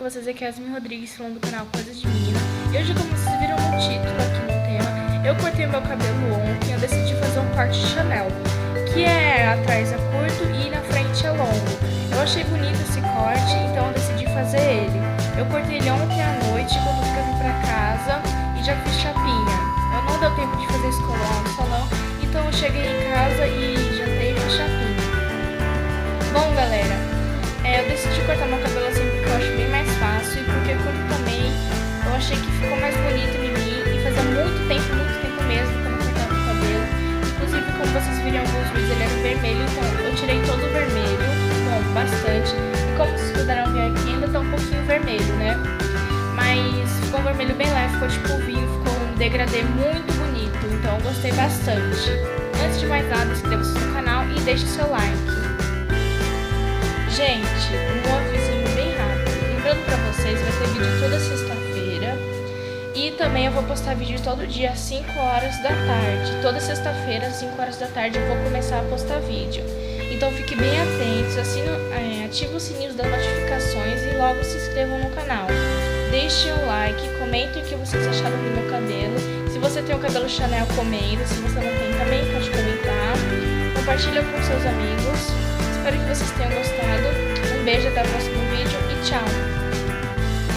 com vocês aqui é Yasmin Rodrigues, falando do canal Coisas de Menina. E hoje, como vocês viram no título aqui no tema, eu cortei meu cabelo ontem. Eu decidi fazer um corte Chanel, que é atrás é curto e na frente é longo. Eu achei bonito esse corte, então eu decidi fazer ele. Eu cortei ele ontem à noite, quando eu vim pra casa, e já fiz chapinha. Eu não deu tempo de fazer escolar no salão, então eu cheguei em casa e jantei e fiz chapinha. Bom, galera, eu decidi cortar meu cabelo assim porque eu acho bem mais fácil e porque curto também eu achei que ficou mais bonito em mim e fazia muito tempo mesmo que eu não cortava o cabelo. Inclusive, como vocês viram em alguns vídeos, ele era vermelho, então eu tirei todo o vermelho, bom, bastante. E como vocês puderam ver aqui, ainda tá um pouquinho vermelho, né? Mas ficou um vermelho bem leve, ficou tipo vinho, ficou um degradê muito bonito, então eu gostei bastante. Antes de mais nada, inscreva-se no canal e deixe seu like. Gente, um avisinho bem rápido. Lembrando pra vocês, vai ter vídeo toda sexta-feira. E também eu vou postar vídeo todo dia às 5 horas da tarde. Toda sexta-feira, às 5 horas da tarde, eu vou começar a postar vídeo. Então fiquem bem atentos, ativem os sininhos das notificações e logo se inscrevam no canal. Deixem o like, comentem o que vocês acharam do meu cabelo. Se você tem o cabelo Chanel, comenta. Se você não tem, também pode comentar. Compartilha com seus amigos. Espero que vocês tenham gostado. Um beijo, até o próximo vídeo e tchau!